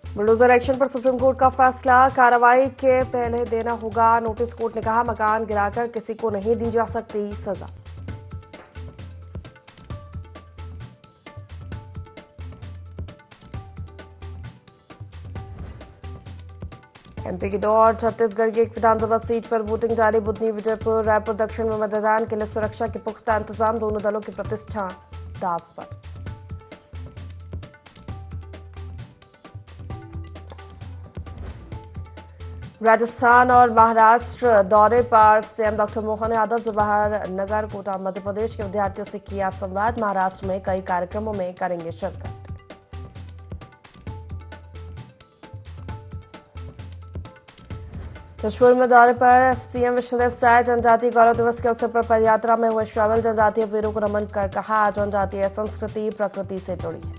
Bulldozer action पर supreme court का फैसला, कार्रवाई के पहले देना होगा नोटिस। कोर्ट ने कहा मकान गिराकर किसी को नहीं दी जा सकती सजा। एमपी की 2 और छत्तीसगढ़ की एक विधानसभा सीट पर वोटिंग जारी। बुधनी, विजयपुर, रायपुर दक्षिण में मतदान के लिए सुरक्षा के पुख्ता इंतजाम। दोनों दलों की प्रतिष्ठा दांव पर। राजस्थान और महाराष्ट्र दौरे पर सीएम डॉक्टर मोहन यादव जवाहर नगर, कोटा, मध्य प्रदेश के विद्यार्थियों से किया संवाद। महाराष्ट्र में कई कार्यक्रमों में करेंगे शिरकत। जशपुर में दौरे पर सीएम विष्णुदेव साय, जनजातीय गौरव दिवस के अवसर पर पदयात्रा में हुए शामिल। जनजातीय वीरों को नमन कर कहा जनजातीय संस्कृति प्रकृति से जुड़ी है।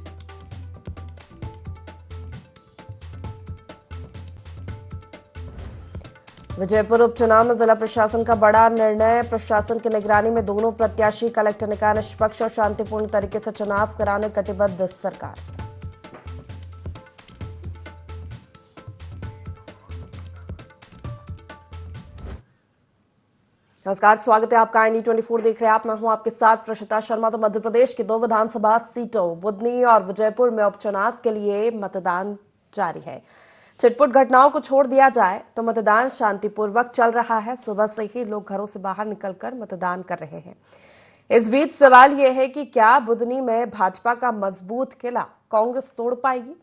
विजयपुर उपचुनाव में जिला प्रशासन का बड़ा निर्णय। प्रशासन की निगरानी में दोनों प्रत्याशी। कलेक्टर ने कहा निष्पक्ष और शांतिपूर्ण तरीके से चुनाव कराने कटिबद्ध सरकार। नमस्कार, स्वागत है आपका। IND24 देख रहे हैं आप। मैं हूं आपके साथ प्रशिता शर्मा। तो मध्य प्रदेश की 2 विधानसभा सीटों बुधनी और विजयपुर में उपचुनाव के लिए मतदान जारी है। छिटपुट घटनाओं को छोड़ दिया जाए तो मतदान शांतिपूर्वक चल रहा है। सुबह से ही लोग घरों से बाहर निकलकर मतदान कर रहे हैं। इस बीच सवाल यह है कि क्या बुधनी में भाजपा का मजबूत किला कांग्रेस तोड़ पाएगी,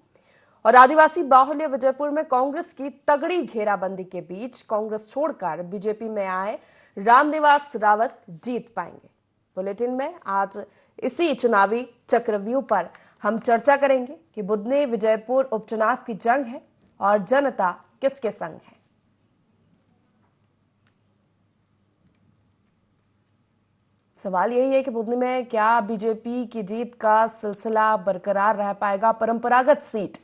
और आदिवासी बाहुल्य विजयपुर में कांग्रेस की तगड़ी घेराबंदी के बीच कांग्रेस छोड़कर बीजेपी में आए रामनिवास रावत जीत पाएंगे। बुलेटिन में आज इसी चुनावी चक्रव्यूह पर हम चर्चा करेंगे कि बुधनी विजयपुर उपचुनाव की जंग है और जनता किसके संग है। सवाल यही है कि बुधनी में क्या बीजेपी की जीत का सिलसिला बरकरार रह पाएगा। परंपरागत सीट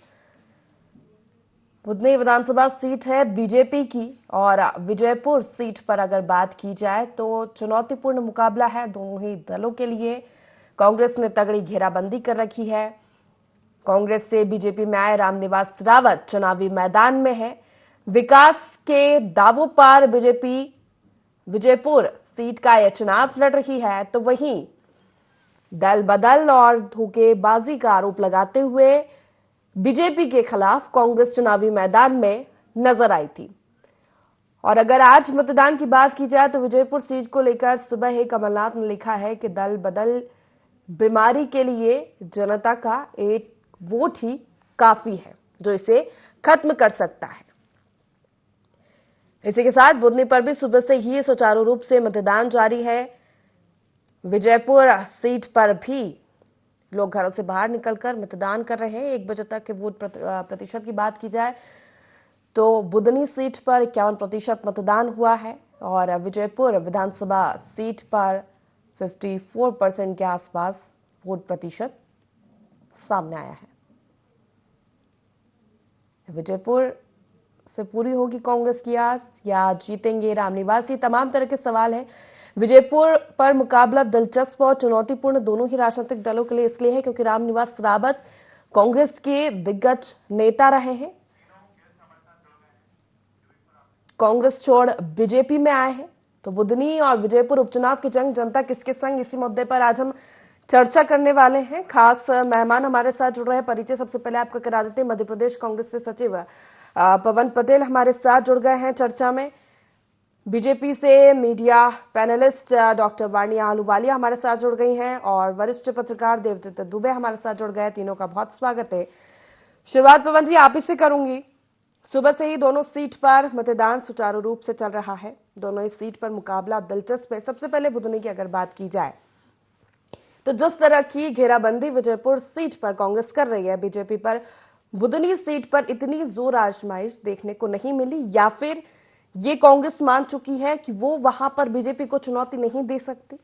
बुधनी विधानसभा सीट है बीजेपी की, और विजयपुर सीट पर अगर बात की जाए तो चुनौतीपूर्ण मुकाबला है दोनों ही दलों के लिए। कांग्रेस ने तगड़ी घेराबंदी कर रखी है। कांग्रेस से बीजेपी में आए रामनिवास रावत चुनावी मैदान में है। विकास के दावों पर बीजेपी विजयपुर सीट का यह चुनाव लड़ रही है, तो वहीं दल बदल और धोखेबाजी का आरोप लगाते हुए बीजेपी के खिलाफ कांग्रेस चुनावी मैदान में नजर आई थी। और अगर आज मतदान की बात की जाए तो विजयपुर सीट को लेकर सुबह ही कमलनाथ ने लिखा है कि दल बदल बीमारी के लिए जनता का एक वोट ही काफी है जो इसे खत्म कर सकता है। इसी के साथ बुधनी पर भी सुबह से ही सुचारू रूप से मतदान जारी है। विजयपुर सीट पर भी लोग घरों से बाहर निकलकर मतदान कर रहे हैं। 1 बजे तक के वोट प्रतिशत की बात की जाए तो बुधनी सीट पर 51% मतदान हुआ है, और विजयपुर विधानसभा सीट पर 54% के आसपास वोट प्रतिशत सामने आया है। विजयपुर से पूरी होगी कांग्रेस की आस या जीतेंगे रामनिवास, ये तमाम तरह के सवाल हैं। विजयपुर पर मुकाबला दिलचस्प और चुनौतीपूर्ण दोनों ही राजनीतिक दलों के लिए इसलिए है क्योंकि रामनिवास रावत कांग्रेस के दिग्गज नेता रहे हैं, कांग्रेस छोड़ बीजेपी में आए हैं। तो बुधनी और विजयपुर उपचुनाव की जंग जनता किसके संग, इसी मुद्दे पर आज हम चर्चा करने वाले हैं। खास मेहमान हमारे साथ जुड़ रहे हैं। परिचय सबसे पहले आपका करा देते हैं। मध्य प्रदेश कांग्रेस से सचिव पवन पटेल हमारे साथ जुड़ गए हैं चर्चा में। बीजेपी से मीडिया पैनलिस्ट डॉक्टर वाणी आहलूवालिया हमारे साथ जुड़ गई हैं, और वरिष्ठ पत्रकार देवदत्त दुबे हमारे साथ जुड़ गए। तीनों का बहुत स्वागत है। शुरुआत पवन जी आप ही से करूंगी। सुबह से ही दोनों सीट पर मतदान सुचारू रूप से चल रहा है। दोनों ही सीट पर मुकाबला दिलचस्प है। सबसे पहले बुधनी की अगर बात की जाए तो जिस तरह की घेराबंदी विजयपुर सीट पर कांग्रेस कर रही है बीजेपी पर, बुधनी सीट पर इतनी जोर आजमाइश देखने को नहीं मिली, या फिर ये कांग्रेस मान चुकी है कि वो वहां पर बीजेपी को चुनौती नहीं दे सकती।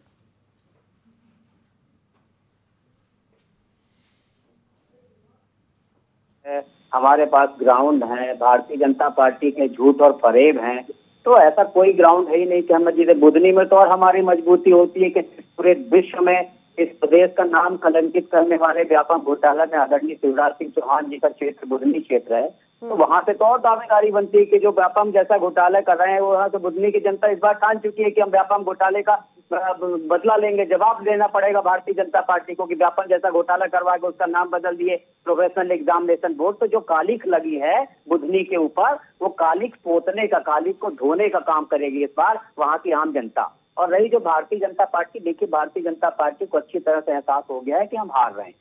हमारे पास ग्राउंड है, भारतीय जनता पार्टी के झूठ और फरेब हैं, तो ऐसा कोई ग्राउंड है ही नहीं कि हम जीते। बुधनी में तो और हमारी मजबूती होती है कि पूरे विश्व में इस प्रदेश का नाम कलंकित करने वाले व्यापम घोटाला में आदरणीय शिवराज सिंह चौहान जी का क्षेत्र बुधनी क्षेत्र है, तो वहां से तो और दावेदारी बनती है कि जो व्यापम जैसा घोटाला कर रहे हैं वो वहां से बुधनी की जनता इस बार ठान चुकी है कि हम व्यापम घोटाले का बदला लेंगे। जवाब देना पड़ेगा भारतीय जनता पार्टी को कि व्यापम जैसा घोटाला करवा के उसका नाम बदल दिए प्रोफेशनल एग्जामिनेशन बोर्ड। तो जो कालिख लगी है बुधनी के ऊपर, वो कालिख पोतने का, कालिख को धोने का काम करेगी इस बार वहां की आम जनता। और रही जो भारतीय जनता पार्टी, देखिए भारतीय जनता पार्टी को अच्छी तरह से एहसास हो गया है कि हम हार रहे हैं,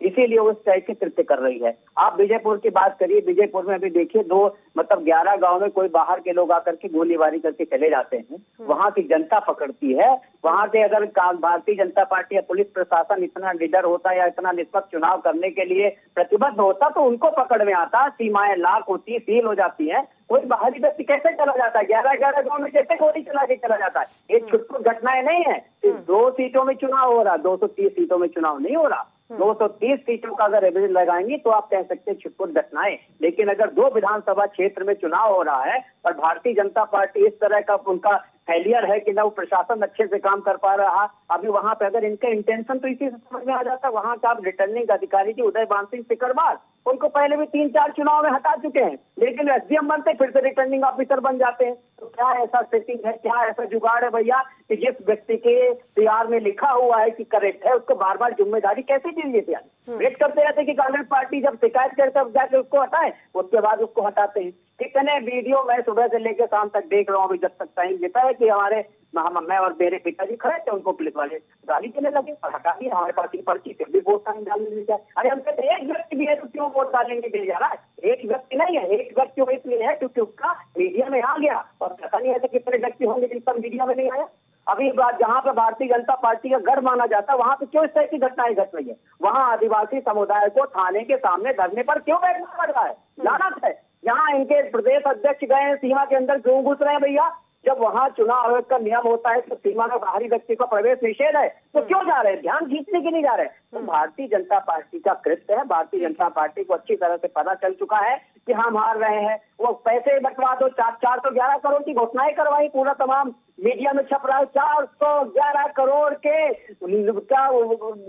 इसीलिए वो इस तरह के कृत्य कर रही है। आप विजयपुर की बात करिए, विजयपुर में अभी देखिए 11 गांव में कोई बाहर के लोग आकर के गोलीबारी करके चले जाते हैं, वहां की जनता पकड़ती है। वहां के अगर भारतीय जनता पार्टी या पुलिस प्रशासन इतना निडर होता या इतना निष्पक्ष चुनाव करने के लिए प्रतिबद्ध होता तो उनको पकड़ में आता। सीमाएं लाख होती, सील हो जाती है, कोई बाहरी व्यक्ति कैसे चला जाता है? 11 गांव में कैसे गोली चला के चला जाता है? ये छुटपुट घटनाएं नहीं है। 2 सीटों में चुनाव हो रहा, 230 सीटों में चुनाव नहीं हो रहा। 230 सीटों का अगर एवरेज लगाएंगे तो आप कह सकते हैं छुटपुट घटनाएं। लेकिन अगर 2 विधानसभा क्षेत्र में चुनाव हो रहा है और भारतीय जनता पार्टी इस तरह का उनका फेलियर है कि ना वो प्रशासन अच्छे से काम कर पा रहा, अभी वहां पे अगर इनका इंटेंशन तो इसी से समझ में आ जाता। वहां का रिटर्निंग अधिकारी जी उदय भान सिंह सिकरवार, उनको पहले भी 3-4 चुनाव में हटा चुके हैं, लेकिन एसडीएम बनते फिर से रिटर्निंग ऑफिसर बन जाते हैं। तो क्या ऐसा सेटिंग है, क्या ऐसा जुगाड़ है भैया कि जिस व्यक्ति के पीआर में लिखा हुआ है कि करेक्ट है, उसको बार बार जिम्मेदारी कैसे दी जाती है? वेट करते रहते कि कांग्रेस पार्टी जब शिकायत करे तब जाके उसको हटाए, उसके बाद उसको हटाते हैं। कितने वीडियो मैं सुबह से लेकर शाम तक देख रहा हूँ, अभी जब तक टाइम देता है कि हमारे मैं और मेरे पिताजी खड़े थे, उनको पुलिस वाले गाली देने लगे और हटा दिया। हमारे पास की पर्ची फिर भी वोट डालने लगे जाए। अरे हम कहते एक व्यक्ति भी है तो क्यों वोट डालेंगे दिया जा रहा है? एक व्यक्ति नहीं है, एक व्यक्ति इसलिए है क्योंकि उसका मीडिया में आ गया, और पता नहीं ऐसे कितने व्यक्ति होंगे जिनका मीडिया में नहीं आया। अभी बात जहां पे भारतीय जनता पार्टी का गढ़ माना जाता है, वहां पे क्यों इस तरह की घटनाएं घट रही है? वहां आदिवासी समुदाय को थाने के सामने धरने पर क्यों बैठना पड़ रहा है? लानत है। जहां इनके प्रदेश अध्यक्ष गए हैं, सीमा के अंदर क्यों घुस रहे हैं भैया? जब वहां चुनाव आयोग का नियम होता है तो सीमा में बाहरी व्यक्ति का प्रवेश निषेध है, तो क्यों जा रहे हैं? ध्यान खींचने के नहीं जा रहे हैं। तो भारतीय जनता पार्टी का कृत्य है। भारतीय जनता पार्टी को अच्छी तरह से पता चल चुका है कि हम हार रहे हैं। वो पैसे बंटवा दो, 411 करोड़ की घोषणाएं करवाई, पूरा तमाम मीडिया में छप रहा है। 411 करोड़ के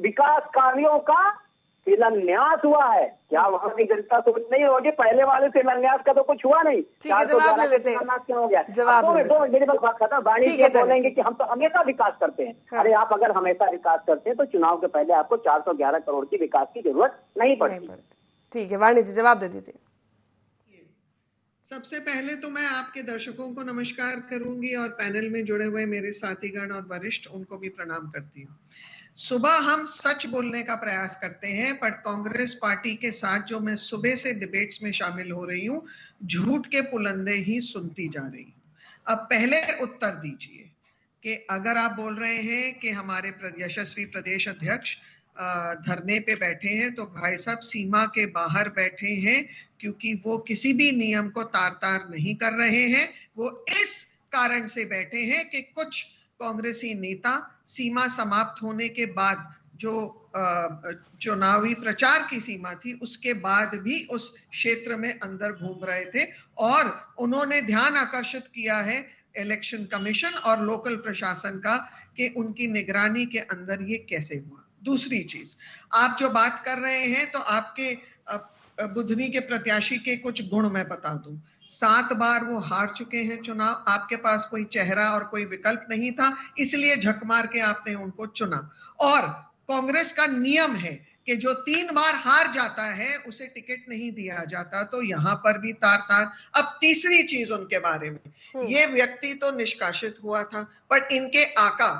विकास कार्यों का शिलान्यास हुआ है। क्या वहां की जनता सोच नहीं होगी? पहले वाले शिलान्यास का तो कुछ हुआ नहीं। ठीक है, जवाब ले लेते हैं। क्यों हो गया? जवाब मेरी बात खत्म। वाणिज्य बोलेंगे कि हम तो हमेशा विकास करते हैं। हाँ। अरे आप अगर हमेशा विकास करते हैं तो चुनाव के पहले आपको 411 करोड़ की विकास की जरूरत नहीं पड़ती। ठीक है, वाणी जी जवाब दे दीजिए। सबसे पहले तो मैं आपके दर्शकों को नमस्कार करूंगी और पैनल में जुड़े हुए मेरे साथीगण और वरिष्ठ उनको भी प्रणाम करती हूँ। सुबह हम सच बोलने का प्रयास करते हैं, पर कांग्रेस पार्टी के साथ जो मैं सुबह से डिबेट्स में शामिल हो रही हूँ, झूठ के पुलंदे ही सुनती जा रही हूँ। अब पहले उत्तर दीजिए कि अगर आप बोल रहे हैं कि हमारे यशस्वी प्रदेश अध्यक्ष धरने पे बैठे हैं, तो भाई साहब सीमा के बाहर बैठे हैं क्योंकि वो किसी भी नियम को तार-तार नहीं कर रहे हैं। वो इस कारण से बैठे हैं कि कुछ कांग्रेसी नेता सीमा समाप्त होने के बाद जो चुनावी प्रचार की सीमा थी उसके बाद भी उस क्षेत्र में अंदर घूम रहे थे, और उन्होंने ध्यान आकर्षित किया है इलेक्शन कमीशन और लोकल प्रशासन का कि उनकी निगरानी के अंदर ये कैसे हुआ। दूसरी चीज, आप जो बात कर रहे हैं तो आपके बुधनी के प्रत्याशी के कुछ गुण मैं बता दूं। 7 बार वो हार चुके हैं चुनाव, आपके पास कोई चेहरा और कोई विकल्प नहीं था, इसलिए झक मार के आपने उनको चुना। और कांग्रेस का नियम है कि जो 3 बार हार जाता है उसे टिकट नहीं दिया जाता, तो यहां पर भी तार-तार। अब तीसरी चीज उनके बारे में, ये व्यक्ति तो निष्कासित हुआ था, पर इनके आका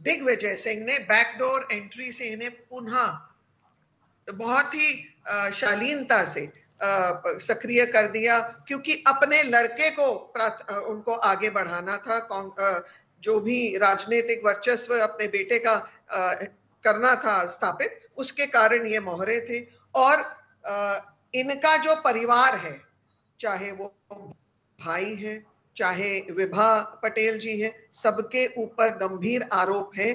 दिग्विजय सिंह ने बैकडोर एंट्री से इन्हें पुनः बहुत ही शालीनता से सक्रिय कर दिया, क्योंकि अपने लड़के को उनको आगे बढ़ाना था। जो भी राजनीतिक वर्चस्व अपने बेटे का करना था स्थापित, उसके कारण ये मोहरे थे। और इनका जो परिवार है, चाहे वो भाई है, चाहे विभा पटेल जी है, सबके ऊपर गंभीर आरोप है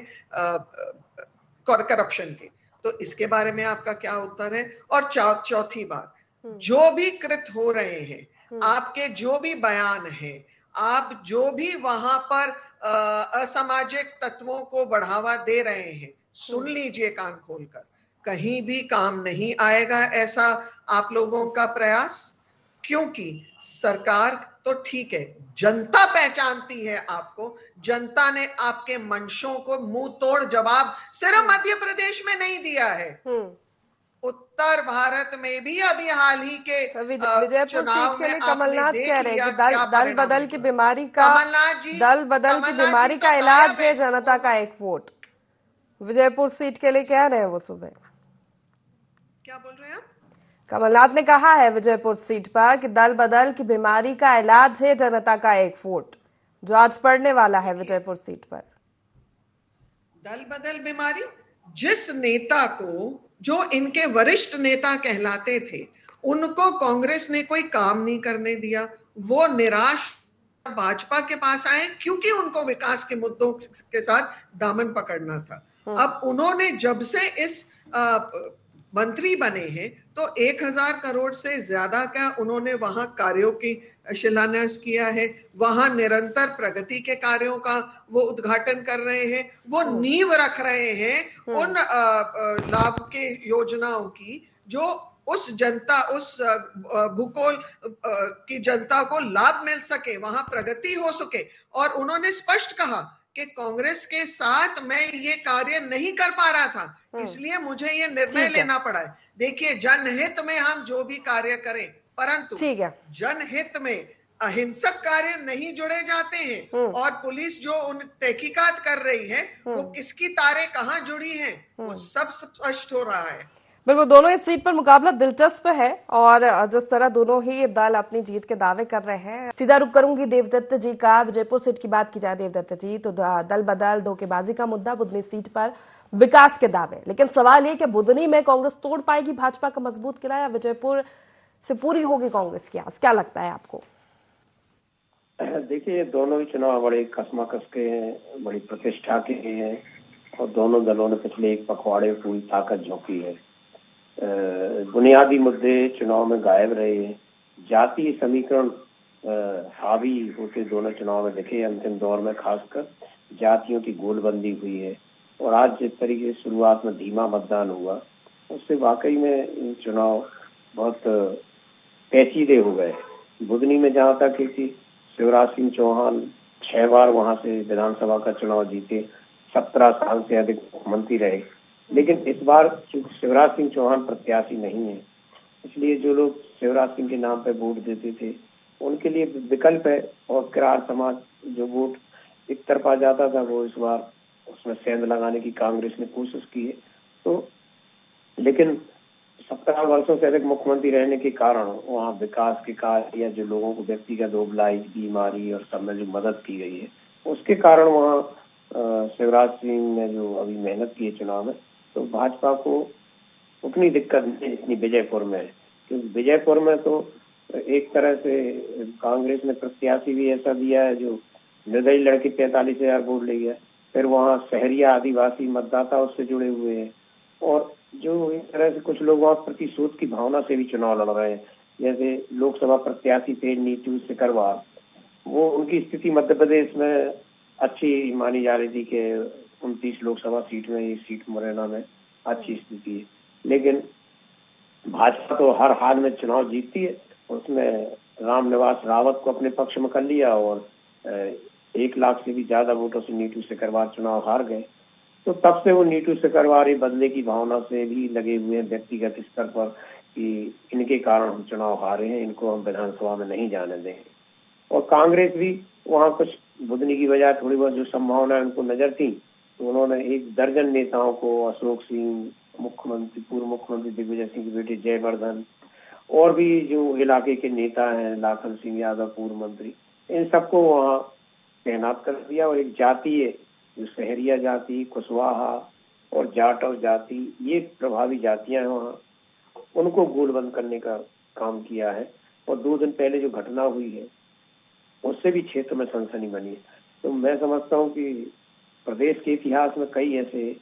करप्शन के। तो इसके बारे में आपका क्या उत्तर है? और चौथी बात, जो भी कृत हो रहे हैं, आपके जो भी बयान हैं, आप जो भी वहां पर असामाजिक तत्वों को बढ़ावा दे रहे हैं। सुन लीजिए कान खोलकर, कहीं भी काम नहीं आएगा ऐसा आप लोगों का प्रयास, क्योंकि सरकार तो ठीक है, जनता पहचानती है आपको, जनता ने आपके मंशों को मुंह तोड़ जवाब सिर्फ मध्य प्रदेश में नहीं दिया है, उत्तर भारत में भी अभी हाल ही के तो विजयपुर सीट चुनाव के में लिए आपने कमलनाथ देख कह रहे हैं लिया कि क्या दल परिणाम बदल की निकला। बीमारी का दल बदल की बीमारी तो का इलाज गायब है जनता का एक वोट। विजयपुर सीट के लिए कह रहे हैं वो सुबह। क्या बोल रहे हैं आप? कमलनाथ ने कहा है विजयपुर सीट पर कि दल बदल की बीमारी का इलाज है जनता का एक वोट, जो आज पड़ने वाला है विजयपुर सीट पर। दल बदल बीमारी, जिस नेता को, जो इनके वरिष्ठ नेता कहलाते थे, उनको कांग्रेस ने कोई काम नहीं करने दिया, वो निराश भाजपा के पास आए क्योंकि उनको विकास के मुद्दों के साथ दामन पकड़ना था। अब उन्होंने जब से इस मंत्री बने हैं तो 1000 करोड़ से ज्यादा का उन्होंने वहां कार्यों की शिलान्यास किया है, वहां निरंतर प्रगति के कार्यों का वो उद्घाटन कर रहे हैं, वो नींव रख रहे हैं उन लाभ के योजनाओं की जो उस जनता, उस भूगोल की जनता को लाभ मिल सके, वहां प्रगति हो सके। और उन्होंने स्पष्ट कहा कि कांग्रेस के साथ मैं ये कार्य नहीं कर पा रहा था, इसलिए मुझे ये निर्णय लेना पड़ा है। देखिए, जनहित में हम जो भी कार्य करें, परंतु जनहित में अहिंसक कार्य नहीं जुड़े जाते हैं। और पुलिस जो उन तहकीकात कर रही है, वो किसकी तारें कहां जुड़ी हैं, वो सब स्पष्ट हो रहा है। बिल्कुल, दोनों इस सीट पर मुकाबला दिलचस्प है और जिस तरह दोनों ही दल अपनी जीत के दावे कर रहे हैं। सीधा रुख करूंगी देवदत्त जी का। विजयपुर सीट की बात की जाए देवदत्त जी, तो दल बदल धोखेबाजी का मुद्दा, बुदनी सीट पर विकास के दावे, लेकिन सवाल ये कि बुदनी में कांग्रेस तोड़ पाएगी भाजपा का मजबूत किला, या विजयपुर से पूरी होगी कांग्रेस की आस? क्या लगता है आपको? देखिए, दोनों ही चुनाव बड़े कसमाकस के हैं, बड़ी प्रतिष्ठा के हैं और दोनों दलों ने पिछले एक पखवाड़े में पूरी ताकत झोंकी है। बुनियादी मुद्दे चुनाव में गायब रहे हैं। जातीय समीकरण हावी होते दोनों चुनाव में दिखे। अंतिम दौर में खासकर जातियों की गोलबंदी हुई है और आज जिस तरीके से शुरुआत में धीमा मतदान हुआ, उससे वाकई में चुनाव बहुत पेचीदे हो गए। बुदनी में जहाँ तक कि शिवराज सिंह चौहान 6 बार वहां से विधानसभा का चुनाव जीते, 17 साल से अधिक मुख्यमंत्री रहे, लेकिन इस बार चूंकि शिवराज सिंह चौहान प्रत्याशी नहीं है, इसलिए जो लोग शिवराज सिंह के नाम पे वोट देते थे उनके लिए विकल्प है। और किरार समाज जो वोट एक तरफा जाता था, वो इस बार उसमें सेंध लगाने की कांग्रेस ने कोशिश की है। तो लेकिन 17 वर्षों से अधिक मुख्यमंत्री रहने के कारण वहाँ विकास के कार्य या जो लोगों को व्यक्तिगत उबलाई, बीमारी और सब में जो मदद की गई है, उसके कारण वहाँ शिवराज सिंह ने जो अभी मेहनत की है चुनाव में, तो भाजपा को उतनी दिक्कत नहीं जितनी विजयपुर में है। क्योंकि विजयपुर में तो एक तरह से कांग्रेस ने प्रत्याशी भी ऐसा दिया है जो निर्दलीय लड़के 45,000 वोट ले गया। फिर वहाँ शहरिया आदिवासी मतदाता उससे जुड़े हुए हैं और जो इस तरह से कुछ लोग वहाँ प्रतिशोध की भावना से भी चुनाव लड़ रहे हैं। जैसे लोकसभा प्रत्याशी थे नीतू सिकरवार, वो उनकी स्थिति मध्य प्रदेश में अच्छी मानी जा रही थी कि 29 लोकसभा सीट में, ये सीट मुरैना में अच्छी स्थिति है, लेकिन भाजपा तो हर हाल में चुनाव जीतती है। उसमें रामनिवास रावत को अपने पक्ष में कर लिया और 1 लाख से भी ज्यादा वोटों से नीतू सिकरवार चुनाव हार गए। तो तब से वो नीतू सिकरवार बदले की भावना से भी लगे हुए हैं व्यक्तिगत स्तर पर कि इनके कारण हम चुनाव हारे हैं, इनको हम विधानसभा में नहीं जाने देंगे। और कांग्रेस भी वहाँ कुछ बुदनी की बजाय थोड़ी बहुत जो संभावना उनको नजर थी, तो उन्होंने 1 दर्जन नेताओं को, अशोक सिंह, मुख्यमंत्री, पूर्व मुख्यमंत्री दिग्विजय सिंह की बेटे जयवर्धन, और भी जो इलाके के नेता हैं, लाखन सिंह यादव पूर्व मंत्री, इन सबको वहाँ तैनात कर दिया। और एक जातीय जो शहरिया जाति, कुशवाहा और जाटव जाति, ये प्रभावी जातियां हैं वहाँ, उनको गोलबंद करने का काम किया है। और 2 दिन पहले जो घटना हुई है उससे भी क्षेत्र में सनसनी बनी है। तो मैं समझता हूँ कि प्रदेश के इतिहास में कई ऐसे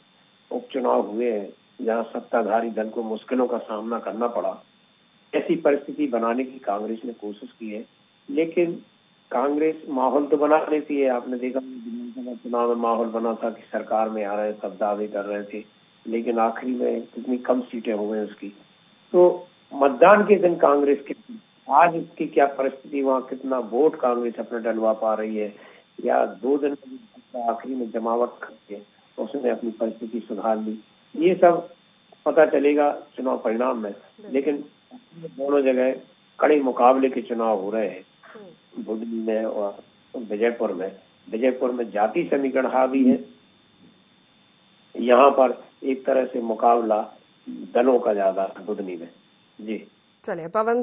उपचुनाव हुए हैं जहाँ सत्ताधारी दल को मुश्किलों का सामना करना पड़ा। ऐसी परिस्थिति बनाने की कांग्रेस ने कोशिश की है, लेकिन कांग्रेस माहौल तो बना लेती है। आपने देखा विधानसभा चुनाव में माहौल बना था कि सरकार में आ रहे, सब दावे कर रहे थे, लेकिन आखिरी में कितनी कम सीटें हो गई उसकी। तो मतदान के दिन कांग्रेस के आज की क्या परिस्थिति, वहाँ कितना वोट कांग्रेस अपने डलवा पा रही है, या 2 दिन आखिरी में जमावट करके तो उसने अपनी परिस्थिति सुधार ली, ये सब पता चलेगा चुनाव परिणाम में। लेकिन दोनों जगह कड़े मुकाबले के चुनाव हो रहे हैं, बुधनी में और विजयपुर में। विजयपुर में जाति समीकरण हावी है, यहाँ पर एक तरह से मुकाबला दलों का ज्यादा बुधनी में। जी चलिए पवन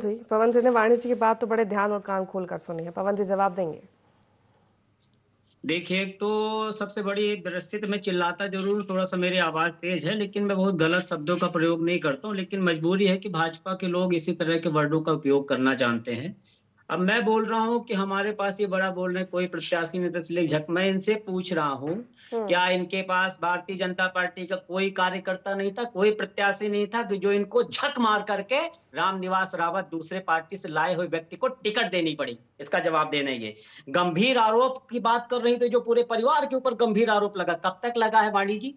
जी ने वाणी जी की बात तो बड़े ध्यान और कान खोल कर सुनी है। पवन जी जवाब देंगे? देखिए, एक तो सबसे बड़ी परिस्थिति में चिल्लाता जरूर, थोड़ा सा मेरी आवाज तेज है, लेकिन मैं बहुत गलत शब्दों का प्रयोग नहीं करता हूँ। लेकिन मजबूरी है कि भाजपा के लोग इसी तरह के वर्डों का उपयोग करना जानते हैं। अब मैं बोल रहा हूँ कि हमारे पास ये बड़ा बोल रहे कोई प्रत्याशी नहीं, तस्लीम झक, मैं इनसे पूछ रहा हूँ क्या इनके पास भारतीय जनता पार्टी का कोई कार्यकर्ता नहीं था, कोई प्रत्याशी नहीं था कि जो इनको झक मार करके रामनिवास रावत दूसरे पार्टी से लाए हुए व्यक्ति को टिकट देनी पड़ी? इसका जवाब देना ये गंभीर आरोप की बात कर रही थी, जो पूरे परिवार के ऊपर गंभीर आरोप लगा। कब तक लगा है वाणी जी?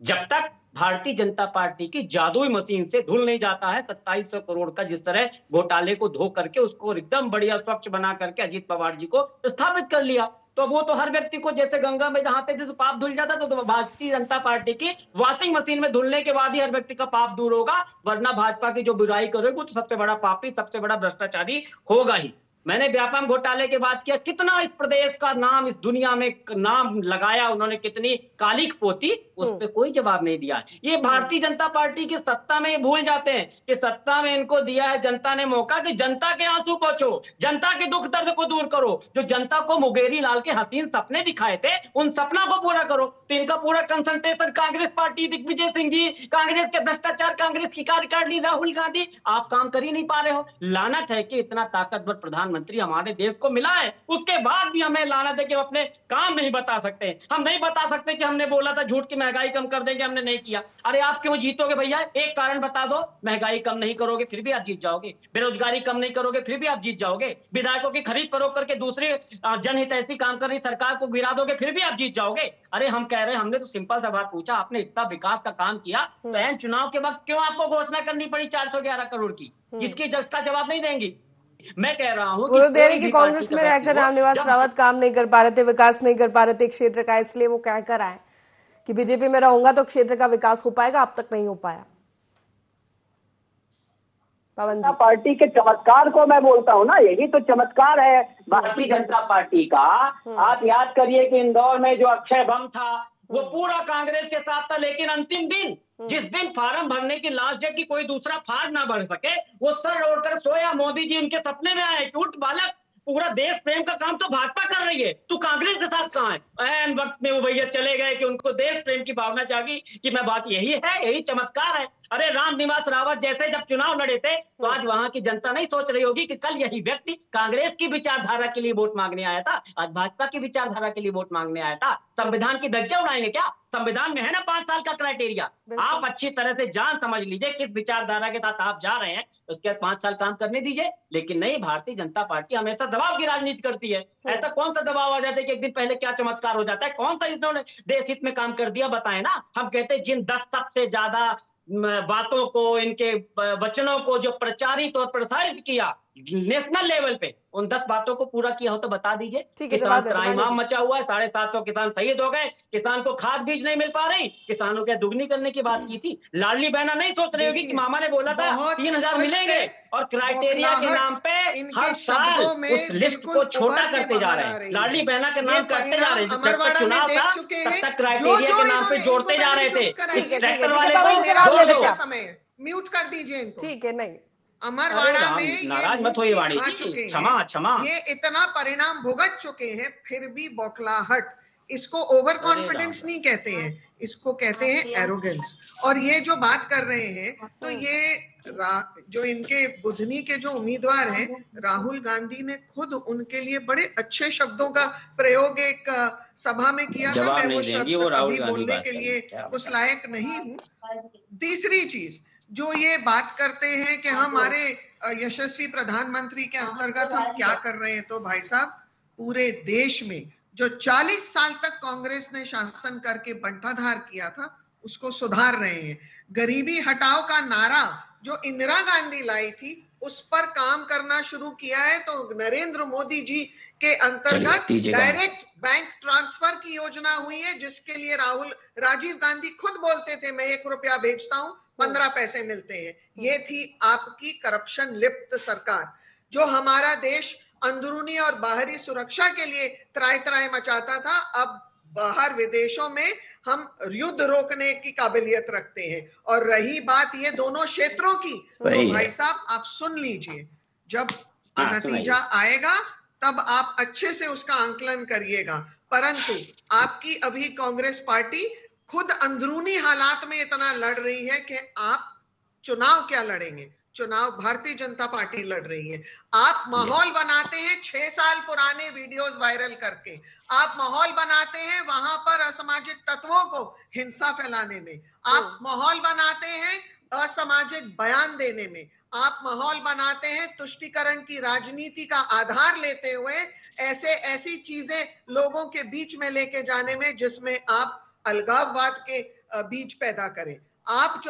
जब तक भारतीय जनता पार्टी की जादुई मशीन से धुल नहीं जाता है 2700 करोड़ का जिस तरह घोटाले को धो करके उसको एकदम बढ़िया स्वच्छ बना करके अजीत पवार जी को स्थापित कर लिया। तो वो तो हर व्यक्ति को जैसे गंगा में नहाते थे तो पाप धुल जाता, तो भारतीय जनता पार्टी की वॉशिंग मशीन में धुलने के बाद ही हर व्यक्ति का पाप दूर होगा, वरना भाजपा की जो बुराई करोगे वो तो सबसे बड़ा पापी, सबसे बड़ा भ्रष्टाचारी होगा ही। मैंने व्यापम घोटाले की बात किया, कितना इस प्रदेश का नाम इस दुनिया में नाम लगाया उन्होंने, कितनी कालिख पोती, उस पर कोई जवाब नहीं दिया। ये भारतीय जनता पार्टी की सत्ता में भूल जाते हैं कि सत्ता में इनको दिया है जनता ने मौका कि जनता के आंसू पोंछो, जनता के दुख दर्द को दूर करो। जो जनता को मुंगेरी लाल के हसीन सपने दिखाए थे उन सपना को पूरा करो। तो इनका पूरा कंसंट्रेशन कांग्रेस पार्टी, दिग्विजय सिंह जी, कांग्रेस के भ्रष्टाचार, कांग्रेस की कार्यकारिणी, राहुल गांधी, आप काम कर ही नहीं पा रहे हो। लानत है कि इतना ताकतवर प्रधानमंत्री हमारे देश को मिला है, उसके बाद भी हमें लानत है कि हम अपने काम नहीं बता सकते। हम नहीं बता सकते कि हमने बोला था झूठ की महंगाई कम कर देंगे, हमने नहीं किया। अरे आप क्यों जीतोगे भैया? एक कारण बता दो। महंगाई कम नहीं करोगे फिर भी आप जीत जाओगे, बेरोजगारी कम नहीं करोगे फिर भी आप जीत जाओगे, विधायकों की खरीद फरोख्त करके दूसरे जनहित ऐसी काम कर रही सरकार को गिरा दोगे फिर भी आप जीत जाओगे। अरे हम कह रहे हैं, हमने तो सिंपल सा बात पूछा, आपने इतना विकास का काम किया तो एन चुनाव के वक्त क्यों आपको घोषणा करनी पड़ी 411 करोड़ की? इसका जवाब नहीं देंगी। मैं कह रहा हूँ वो तो दे रही कि कांग्रेस में रहकर रामनिवास रावत काम नहीं कर पा रहे थे, विकास नहीं कर पा रहे थे क्षेत्र का, इसलिए वो कह कर आए कि बीजेपी में रहूंगा तो क्षेत्र का विकास हो पाएगा, अब तक नहीं हो पाया। पवन जी, पार्टी के चमत्कार को मैं बोलता हूँ ना, यही तो चमत्कार है भारतीय जनता पार्टी का। आप याद करिए कि इंदौर में जो अक्षय बम था वो पूरा कांग्रेस के साथ था, लेकिन अंतिम दिन जिस दिन फार्म भरने की लास्ट डेट की कोई दूसरा फार्म ना भर सके, वो सर ओढ़कर सोया मोदी जी उनके सपने में आए कि उठ बालक, पूरा देश प्रेम का काम तो भाजपा कर रही है, तू कांग्रेस के साथ कहाँ है? ऐन वक्त में वो भैया चले गए कि उनको देश प्रेम की भावना जागी कि मैं बात यही है, यही चमत्कार है। अरे रामनिवास रावत जैसे जब चुनाव लड़े थे तो आज वहां की जनता नहीं सोच रही होगी कि कल यही व्यक्ति कांग्रेस की विचारधारा के लिए वोट मांगने आया था, आज भाजपा की विचारधारा के लिए वोट मांगने आया था। संविधान की धज्जियां उड़ाएंगे क्या? संविधान में है ना 5 साल का क्राइटेरिया, आप अच्छी तरह से जान समझ लीजिए किस विचारधारा के साथ आप जा रहे हैं, उसके बाद 5 साल काम करने दीजिए। लेकिन नहीं, भारतीय जनता पार्टी हमेशा दबाव की राजनीति करती है। ऐसा कौन सा दबाव आ जाता है कि एक दिन पहले क्या चमत्कार हो जाता है? कौन सा इन्होंने देश हित में काम कर दिया बताए ना। हम कहते हैं जिन 10 सबसे ज्यादा बातों को, इनके वचनों को जो प्रचारित और प्रसारित किया नेशनल लेवल पे, उन 10 बातों को पूरा किया हो तो बता दीजिए। किसान त्राहिमाम मचा हुआ है, 750 किसान शहीद हो गए, किसान को खाद बीज नहीं मिल पा रही, किसानों के दुगनी करने की बात की थी। लाडली बहना नहीं सोच रही होगी कि मामा ने बोला था 3000 मिलेंगे, और क्राइटेरिया के नाम पे हर साल उस लिस्ट को छोटा करते जा रहे हैं। लाडली बहना के नाम करते जा रहे हैं, जब तक चुनाव था तब तक क्राइटेरिया के नाम पे जोड़ते जा रहे थे। ट्रैक्टर वाले को म्यूट कर दीजिए, ठीक है। नहीं, अमरवाड़ा में नाराज मत होइए वाणी जी, क्षमा, ये इतना परिणाम भुगत चुके हैं फिर भी बौखलाहट, इसको ओवर कॉन्फिडेंस नहीं कहते हैं, इसको कहते हैं एरोगेंस। और ये जो बात कर रहे हैं तो ये जो इनके बुधनी के जो उम्मीदवार हैं, राहुल गांधी ने खुद उनके लिए बड़े अच्छे शब्दों का प्रयोग एक सभा में किया था। मैं वो शब्द अभी बोलने के लिए उस लायक नहीं हूँ। तीसरी चीज जो ये बात करते हैं कि हमारे यशस्वी प्रधानमंत्री के अंतर्गत हम क्या कर रहे हैं, तो भाई साहब पूरे देश में जो 40 साल तक कांग्रेस ने शासन करके बंटाधार किया था उसको सुधार रहे हैं। गरीबी हटाओ का नारा जो इंदिरा गांधी लाई थी उस पर काम करना शुरू किया है। तो नरेंद्र मोदी जी के अंतर्गत डायरेक्ट बैंक ट्रांसफर की योजना हुई है, जिसके लिए राजीव गांधी खुद बोलते थे मैं 1 रुपया भेजता हूं 15 पैसे मिलते हैं। ये थी आपकी करप्शन लिप्त सरकार, जो हमारा देश अंदरूनी और बाहरी सुरक्षा के लिए त्राय त्राय मचाता था। अब बाहर विदेशों में हम युद्ध रोकने की काबिलियत रखते हैं। और रही बात ये दोनों क्षेत्रों की, तो भाई साहब आप सुन लीजिए, जब नतीजा आएगा तब आप अच्छे से उसका आंकलन करिएगा। परंतु आपकी अभी कांग्रेस पार्टी खुद अंदरूनी हालात में इतना लड़ रही है कि आप चुनाव क्या लड़ेंगे, चुनाव भारतीय जनता पार्टी लड़ रही है। आप माहौल बनाते हैं 6 साल पुराने वीडियोस वायरल करके, आप माहौल बनाते हैं वहां पर असामाजिक तत्वों को हिंसा फैलाने में, आप माहौल बनाते हैं असामाजिक बयान देने में, आप माहौल बनाते हैं तुष्टीकरण की राजनीति का आधार लेते हुए ऐसी चीजें लोगों के बीच में लेके जाने में, जिसमें आप अलगाववाद के बीज पैदा करें। आप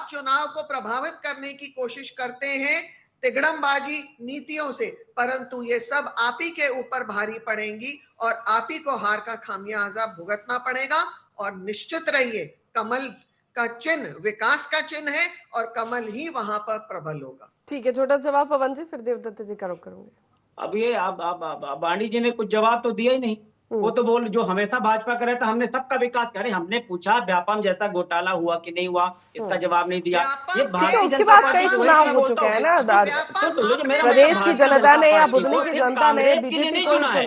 चुनाव को प्रभावित करने की कोशिश करते हैं तिगड़मबाजी नीतियों से, परंतु ये सब आप ही के ऊपर भारी पड़ेंगी और आप ही को हार का खामियाजा भुगतना पड़ेगा। और निश्चित रहिए, कमल का चिन्ह विकास का चिन्ह है और कमल ही वहां पर प्रबल होगा। ठीक है, छोटा जवाब पवन जी, फिर देवदत्त जी का रुख करूंगी। अब ये अब बाणी जी ने कुछ जवाब तो दिया ही नहीं। वो तो बोल जो हमेशा भाजपा करे था हमने सबका विकास करे। हमने पूछा व्यापम जैसा घोटाला हुआ कि नहीं हुआ, इसका जवाब नहीं दिया। ये उसके बाद कई चुनाव हो चुके हैं ना, प्रदेश की जनता ने या बुधनी की जनता ने बीजेपी को चुना है।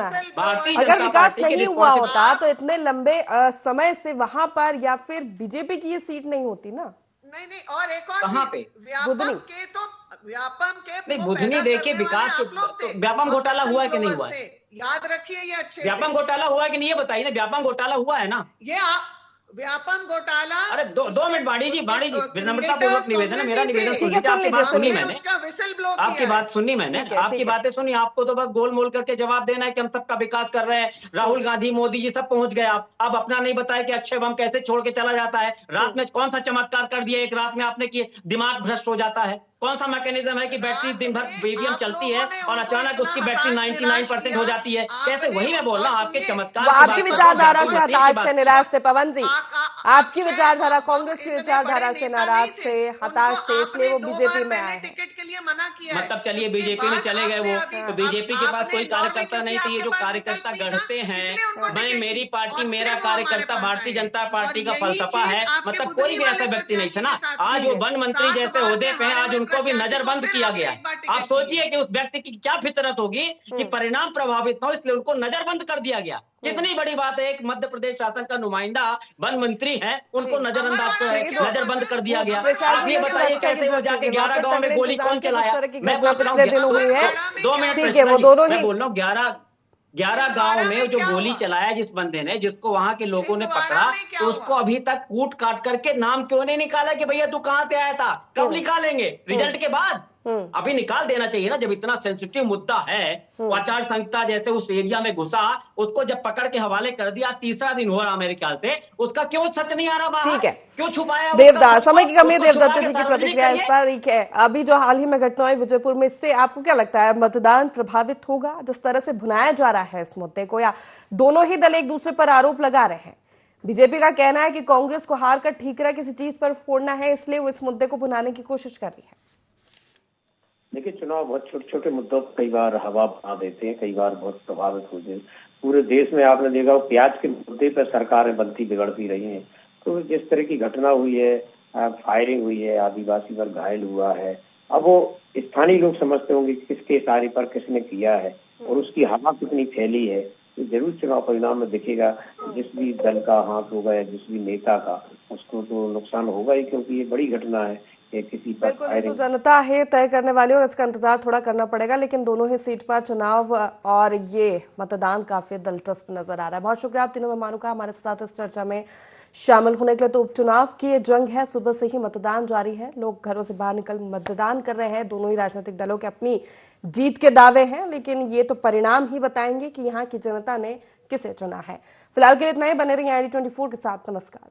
अगर विकास नहीं हुआ होता तो इतने लंबे समय से वहां पर या फिर बीजेपी की ये सीट नहीं होती ना। नहीं, और एक और चीज, व्यापम के नहीं, बुधनी देखिए विकास, व्यापम घोटाला हुआ है कि नहीं हुआ है, याद रखिए ये अच्छे से। व्यापम घोटाला हुआ है कि नहीं ये बताइए ना। व्यापम घोटाला हुआ है ना, ये व्यापम घोटाला। अरे 2 मिनट बाणी जी, विनम्रता पूर्वक निवेदन है, मेरा निवेदन सुन लीजिए। आपकी बात सुनी मैंने, आपकी बात सुनी मैंने, आपकी बातें सुनी। आपको तो बस गोल मोल करके जवाब देना है कि हम सबका विकास कर रहे हैं, राहुल गांधी मोदी जी सब पहुंच गए। आप अपना नहीं बताए कि अक्षय बम कैसे छोड़ के चला जाता है, रात में कौन सा चमत्कार कर दिया एक रात में आपने कि दिमाग भ्रष्ट हो जाता है। कौन सा मैकेनिज्म है कि बैटरी दिन भर ईवीएम चलती है और अचानक उसकी बैटरी 99% हो जाती है। कैसे, वही मैं बोल रहा हूँ, आपके चमत्कार। आपकी विचारधारा से हताश थे, निराश थे पवन जी, आपकी विचारधारा कांग्रेस की विचारधारा से नाराज थे, हताश थे, इसलिए वो बीजेपी में आए। टिकट के लिए मना किया, मतलब चलिए बीजेपी में चले गए वो, तो बीजेपी के पास कोई कार्यकर्ता नहीं थे। ये जो कार्यकर्ता गढ़ते हैं, मैं मेरी पार्टी मेरा कार्यकर्ता, भारतीय जनता पार्टी का फलसफा है, मतलब कोई भी ऐसा व्यक्ति नहीं था ना। आज वो वन मंत्री जैसे ओहदे पे हैं, आज उनको भी नजरबंद किया गया है। आप सोचिए कि उस व्यक्ति की क्या फितरत होगी कि परिणाम प्रभावित न हो, इसलिए उनको नजरबंद कर दिया गया। कितनी बड़ी बात है, एक मध्य प्रदेश शासन का नुमाइंदा वन मंत्री है, उनको नजरअंदाज नजरबंद कर दिया गया। आप ये बताइए कैसे वो जाके 11 गांव में गोली कौन चलाया? मैं पूछ रहा हूँ, 2 मिनट, ठीक है, वो दोनों मैं बोल रहा हूँ 11 गांव में जो गोली चलाया जिस बंदे ने, जिसको वहां के लोगों ने पकड़ा, तो उसको अभी तक कूट काट करके नाम क्यों नहीं निकाला कि भैया तू कहां से आया था? कब निकालेंगे? रिजल्ट के बाद? अभी निकाल देना चाहिए ना, जब इतना सेंसिटिव मुद्दा है। आचार संहिता जैसे उस एरिया में घुसा, उसको जब पकड़ के हवाले कर दिया, 3रा दिन हो रहा मेरे ख्याल से, उसका क्यों सच नहीं आ रहा बाहर? ठीक है, क्यों छुपाया? देवदास, समय की कमी है, देवदत्त जी की प्रतिक्रिया इस पर ठीक है। अभी जो हाल ही में घटना हुई विजयपुर में, इससे आपको क्या लगता है मतदान प्रभावित होगा जिस तरह से भुनाया जा रहा है इस मुद्दे को, या दोनों ही दल एक दूसरे पर आरोप लगा रहे हैं? बीजेपी का कहना है कि कांग्रेस को हार का ठीकरा किसी चीज पर फोड़ना है, इसलिए वो इस मुद्दे को भुनाने की कोशिश कर रही है। देखिए, चुनाव बहुत छोटे छोटे मुद्दों पर कई बार हवा बना देते हैं, कई बार बहुत प्रभावित होते हैं। पूरे देश में आपने देखा प्याज के मुद्दे पर सरकारें बनती बिगड़ती रही हैं। तो जिस तरह की घटना हुई है, फायरिंग हुई है, आदिवासी पर घायल हुआ है, अब वो स्थानीय लोग समझते होंगे किसके इशारे पर किसने किया है और उसकी हवा कितनी फैली है। तो जरूर चुनाव परिणाम में दिखेगा। जिस भी दल का हाथ होगा या जिस भी नेता का, उसको तो नुकसान होगा ही, क्योंकि ये बड़ी घटना है। कि किसी पर बिल्कुल, ये तो फायरिंग। जनता है तय करने वाली और इसका इंतजार थोड़ा करना पड़ेगा, लेकिन दोनों ही सीट पर चुनाव और ये मतदान काफी दिलचस्प नजर आ रहा है। बहुत शुक्रिया आप तीनों मेहमानों का हमारे साथ इस चर्चा में शामिल होने के लिए। तो उपचुनाव की ये जंग है, सुबह से ही मतदान जारी है, लोग घरों से बाहर निकल मतदान कर रहे हैं। दोनों ही राजनीतिक दलों के अपनी जीत के दावे हैं, लेकिन ये तो परिणाम ही बताएंगे कि यहाँ की जनता ने किसे चुना है। फिलहाल के लिए इतना ही। बने रहिए ID24 के साथ। नमस्कार।